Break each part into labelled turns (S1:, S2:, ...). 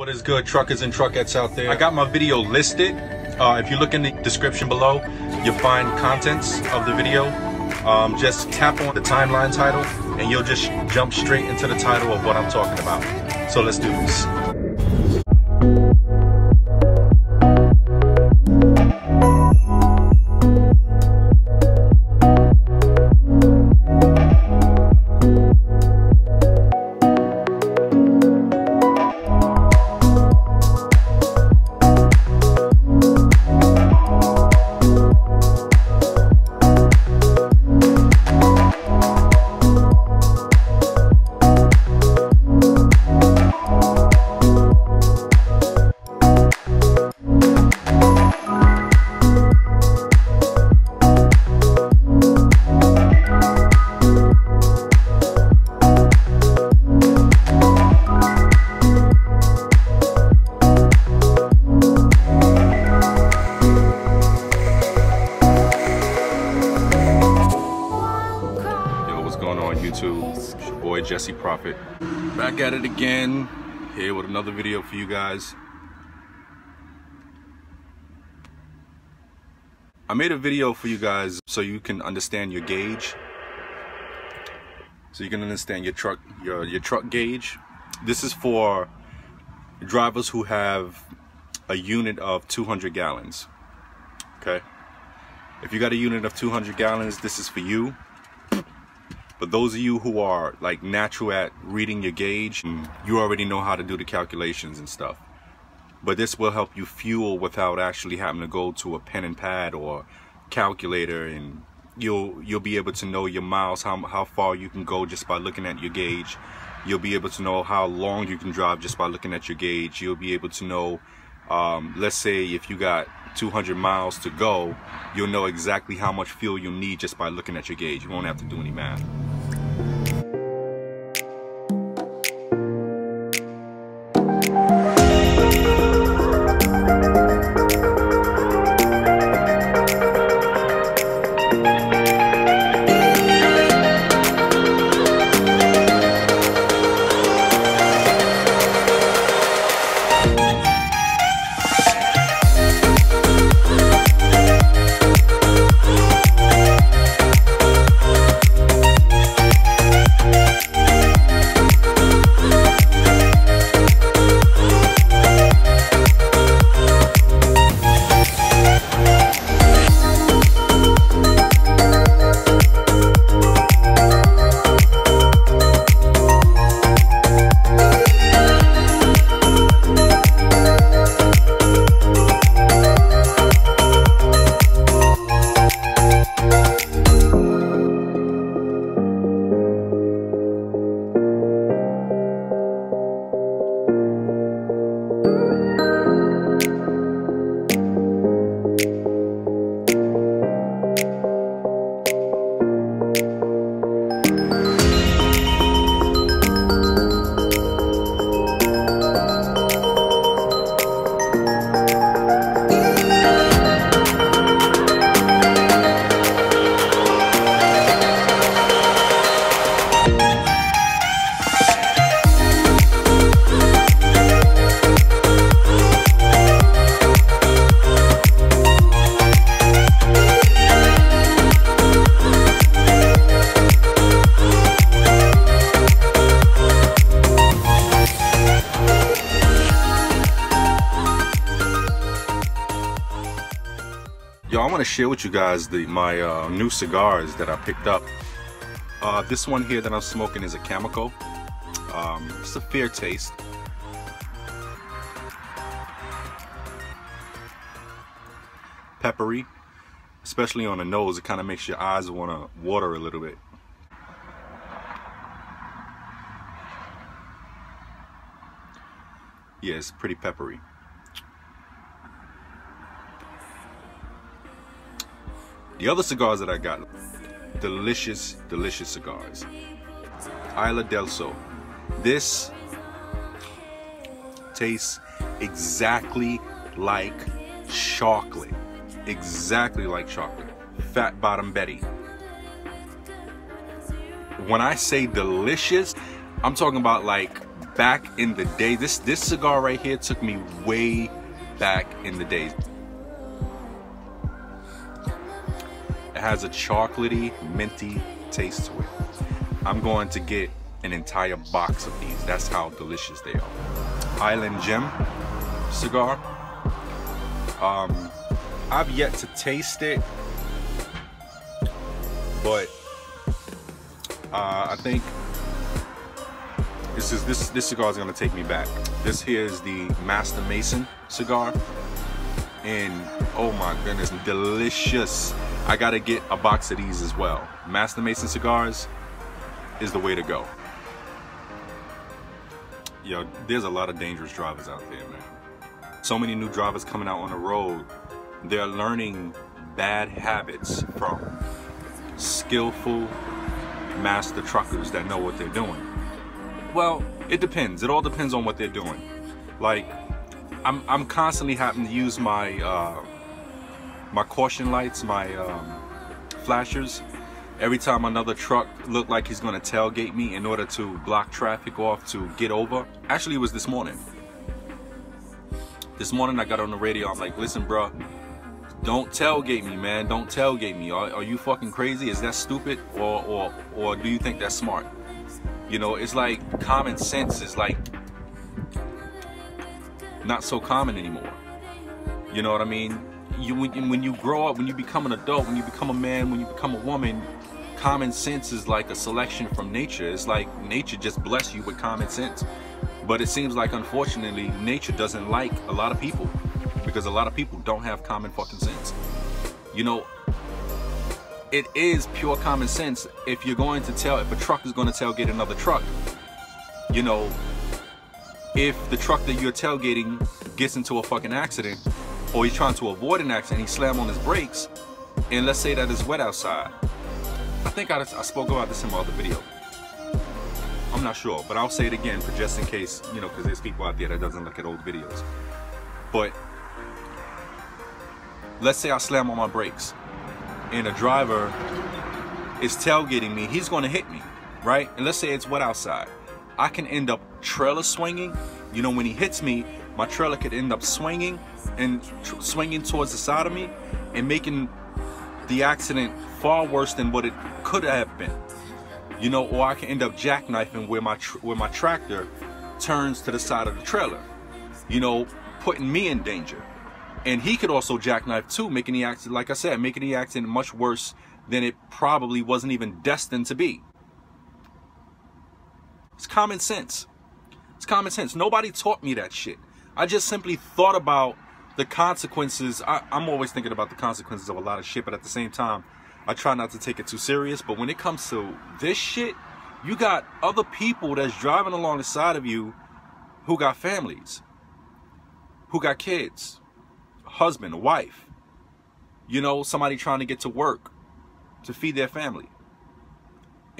S1: What is good, truckers and truckettes out there? I got my video listed. If you look in the description below, you'll find contents of the video. Just tap on the timeline title and you'll just jump straight into the title of what I'm talking about. So let's do this. YouTube, it's your boy Jesse Prophet, back at it again, here with another video for you guys. I made a video for you guys so you can understand your gauge, so you can understand your truck gauge. This is for drivers who have a unit of 200 gallons. Okay, if you got a unit of 200 gallons, this is for you. But those of you who are like natural at reading your gauge, you already know how to do the calculations and stuff. But this will help you fuel without actually having to go to a pen and pad or calculator, and you'll be able to know your miles, how far you can go just by looking at your gauge. You'll be able to know how long you can drive just by looking at your gauge. You'll be able to know, let's say if you got 200 miles to go, you'll know exactly how much fuel you need just by looking at your gauge. You won't have to do any math. Yo, I want to share with you guys my new cigars that I picked up. This one here that I'm smoking is a Chemical. It's a fair taste. Peppery, especially on the nose. It kind of makes your eyes want to water a little bit. Yeah, it's pretty peppery. The other cigars that I got, delicious, delicious cigars. Isla del Sol. This tastes exactly like chocolate. Exactly like chocolate. Fat Bottom Betty. When I say delicious, I'm talking about like back in the day. This cigar right here took me way back in the day. It has a chocolatey, minty taste to it. I'm going to get an entire box of these. That's how delicious they are. Island Gem cigar. I've yet to taste it, but I think this cigar is gonna take me back. This here is the Master Mason cigar, and oh my goodness, delicious. I gotta get a box of these as well. Master Mason cigars is the way to go. Yo, there's a lot of dangerous drivers out there, man. So many new drivers coming out on the road. They're learning bad habits from skillful master truckers that know what they're doing. Well, it depends. It all depends on what they're doing. Like, I'm constantly having to use my my caution lights, my flashers, every time another truck looked like he's gonna tailgate me in order to block traffic off to get over. Actually, it was this morning. This morning I got on the radio. I'm like, listen, bro, don't tailgate me, man. Don't tailgate me. Are you fucking crazy? Is that stupid, or do you think that's smart? You know, it's like common sense is like not so common anymore. You know what I mean? When you grow up, when you become an adult, when you become a man, when you become a woman, common sense is like a selection from nature. It's like nature just bless you with common sense. But it seems like, unfortunately, nature doesn't like a lot of people, because a lot of people don't have common fucking sense. You know, it is pure common sense if you're going to if a truck is going to tailgate another truck. You know, if the truck that you're tailgating gets into a fucking accident, or he's trying to avoid an accident, he slams on his brakes, and let's say that it's wet outside. I think I spoke about this in my other video. I'm not sure, but I'll say it again for just in case, you know, because there's people out there that doesn't look at old videos. But let's say I slam on my brakes and a driver is tailgating me, he's going to hit me, right? And let's say it's wet outside. I can end up trailer swinging. You know, when he hits me, my trailer could end up swinging and swinging towards the side of me and making the accident far worse than what it could have been. You know, or I can end up jackknifing where my tractor turns to the side of the trailer, you know, putting me in danger. And he could also jackknife too, making the accident, like I said, making the accident much worse than it probably wasn't even destined to be. It's common sense. It's common sense. Nobody taught me that shit. I just simply thought about the consequences. I'm always thinking about the consequences of a lot of shit, but at the same time, I try not to take it too serious. But when it comes to this shit, you got other people that's driving along the side of you who got families, who got kids, husband, a wife, you know, somebody trying to get to work to feed their family.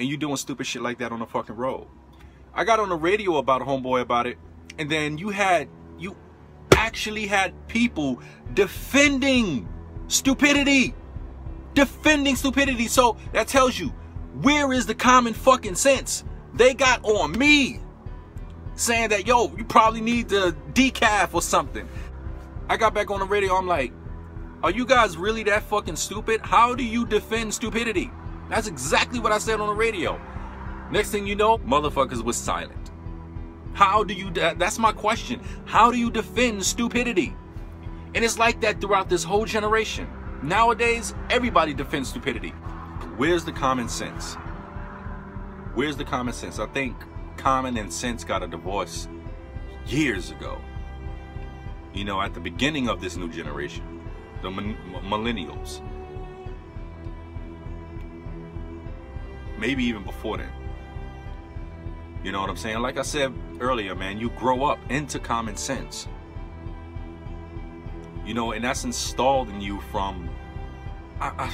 S1: And you doing stupid shit like that on the fucking road. I got on the radio about a homeboy about it, and then you actually had people defending stupidity. Defending stupidity. So that tells you, where is the common fucking sense? They got on me saying that, yo, you probably need the decaf or something. I got back on the radio, I'm like, are you guys really that fucking stupid? How do you defend stupidity? That's exactly what I said on the radio. Next thing you know, motherfuckers was silent. How do you, that's my question. How do you defend stupidity? And it's like that throughout this whole generation. Nowadays, everybody defends stupidity. Where's the common sense? Where's the common sense? I think common and sense got a divorce years ago. You know, at the beginning of this new generation, the millennials. Maybe even before then. You know what I'm saying? Like I said earlier, man, you grow up into common sense. You know, and that's installed in you from, I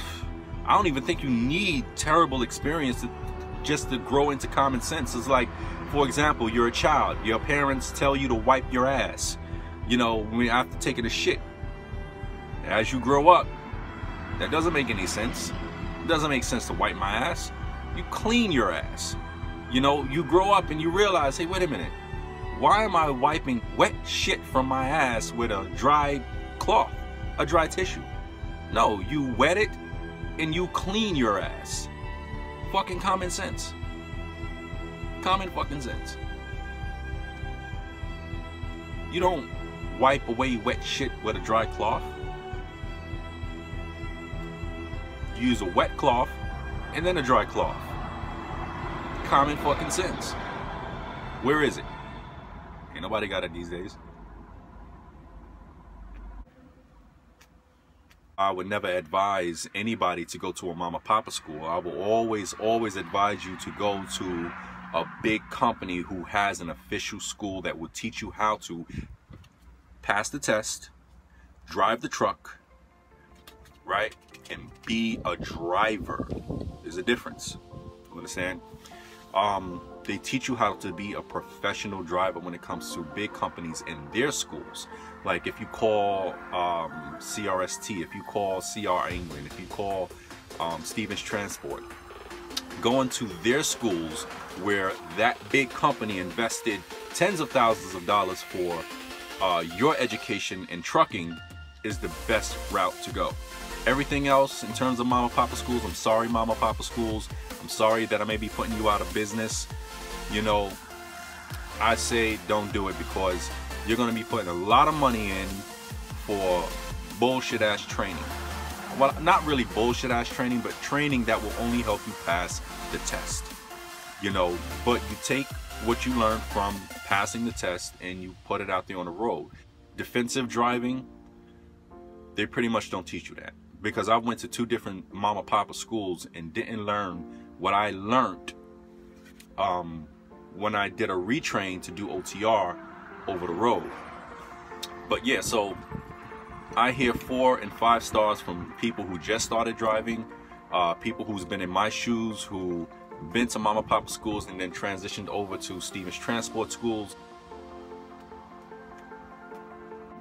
S1: don't even think you need terrible experience just to grow into common sense. It's like, for example, you're a child. Your parents tell you to wipe your ass, you know, after taking a shit. As you grow up, that doesn't make any sense. It doesn't make sense to wipe my ass. You clean your ass. You know, you grow up and you realize, hey, wait a minute. Why am I wiping wet shit from my ass with a dry cloth, a dry tissue? No, you wet it and you clean your ass. Fucking common sense. Common fucking sense. You don't wipe away wet shit with a dry cloth. You use a wet cloth and then a dry cloth. Common fucking sense. Where is it? Ain't nobody got it these days. I would never advise anybody to go to a mama papa school. I will always advise you to go to a big company who has an official school that will teach you how to pass the test, drive the truck, right? And be a driver. There's a difference. You understand? They teach you how to be a professional driver when it comes to big companies in their schools. Like if you call CRST, if you call CR England, if you call Stevens Transport, going to their schools where that big company invested tens of thousands of dollars for your education in trucking is the best route to go. Everything else in terms of mama papa schools, I'm sorry mama papa schools, I'm sorry that I may be putting you out of business. You know, I say don't do it because you're going to be putting a lot of money in for bullshit ass training. Well, not really bullshit ass training, but training that will only help you pass the test. You know, but you take what you learned from passing the test and you put it out there on the road. Defensive driving, they pretty much don't teach you that. Because I went to 2 different mama papa schools and didn't learn what I learned when I did a retrain to do OTR over the road. But yeah, so I hear 4 and 5 stars from people who just started driving, people who's been in my shoes, who been to mama papa schools and then transitioned over to Stevens Transport schools.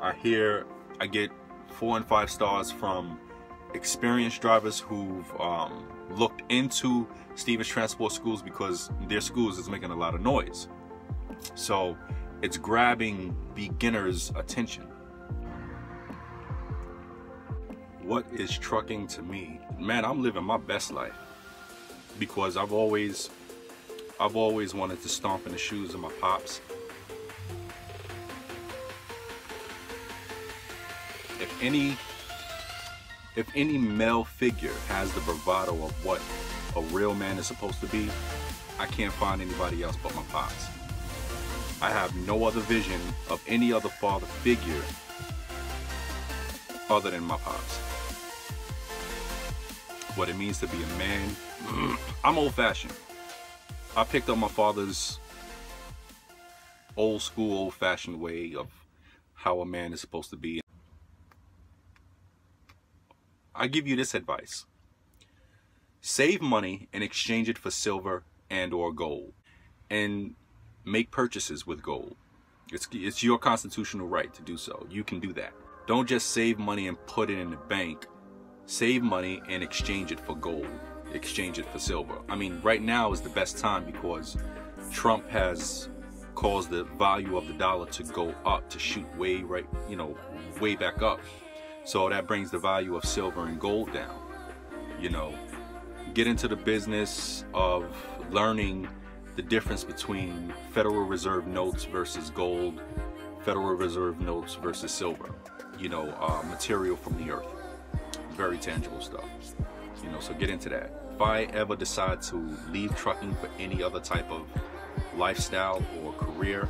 S1: I get 4 and 5 stars from experienced drivers who've looked into Stevens Transport schools because their schools is making a lot of noise. So it's grabbing beginners' attention. What is trucking to me? Man, I'm living my best life because I've always wanted to stomp in the shoes of my pops. If any male figure has the bravado of what a real man is supposed to be, I can't find anybody else but my pops. I have no other vision of any other father figure other than my pops. What it means to be a man, I'm old-fashioned. I picked up my father's old school, old-fashioned way of how a man is supposed to be. I give you this advice. Save money and exchange it for silver and or gold. And make purchases with gold. It's your constitutional right to do so. You can do that. Don't just save money and put it in the bank. Save money and exchange it for gold. Exchange it for silver. I mean, right now is the best time because Trump has caused the value of the dollar to go up, to shoot way back up. So that brings the value of silver and gold down. You know, get into the business of learning the difference between Federal Reserve notes versus gold, Federal Reserve notes versus silver. You know, material from the earth. Very tangible stuff. You know, so get into that. If I ever decide to leave trucking for any other type of lifestyle or career,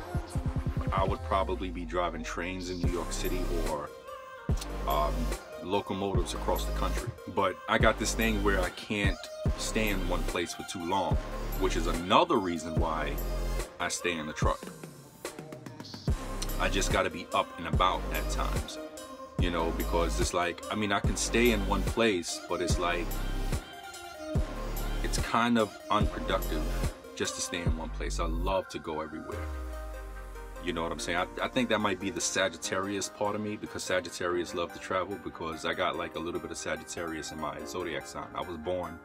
S1: I would probably be driving trains in New York City or locomotives across the country. But I got this thing where I can't stay in one place for too long, which is another reason why I stay in the truck. I just got to be up and about at times, you know, because it's like, I mean, I can stay in one place, but it's like, it's kind of unproductive just to stay in one place. I love to go everywhere. You know what I'm saying? I think that might be the Sagittarius part of me, because Sagittarius love to travel, because I got like a little bit of Sagittarius in my zodiac sign. I was born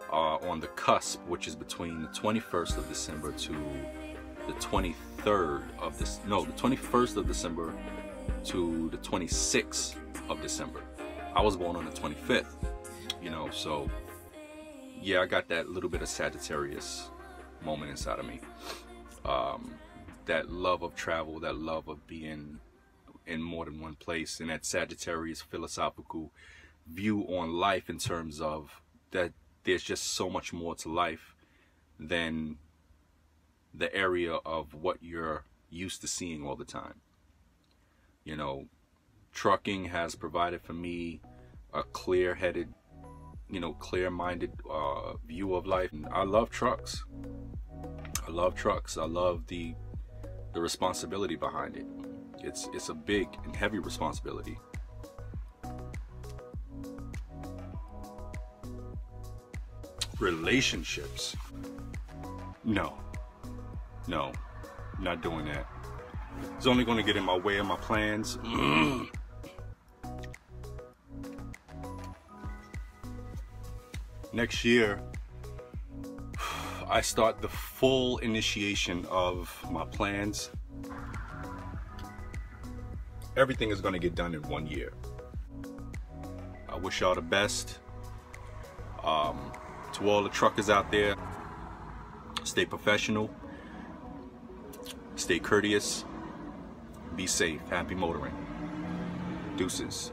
S1: on the cusp, which is between the 21st of December to the 23rd of this, no, the 21st of December to the 26th of December. I was born on the 25th, you know, so yeah, I got that little bit of Sagittarius moment inside of me. That love of travel, that love of being in more than one place, and that Sagittarius philosophical view on life in terms of that there's just so much more to life than the area of what you're used to seeing all the time. You know, trucking has provided for me a clear-headed, you know, clear-minded view of life. And I love trucks. I love trucks. I love the responsibility behind it. It's a big and heavy responsibility. Relationships. No, not doing that. It's only going to get in my way of my plans. Next year, I start the full initiation of my plans. Everything is going to get done in 1 year. I wish y'all the best. To all the truckers out there, stay professional, stay courteous, be safe, happy motoring. Deuces.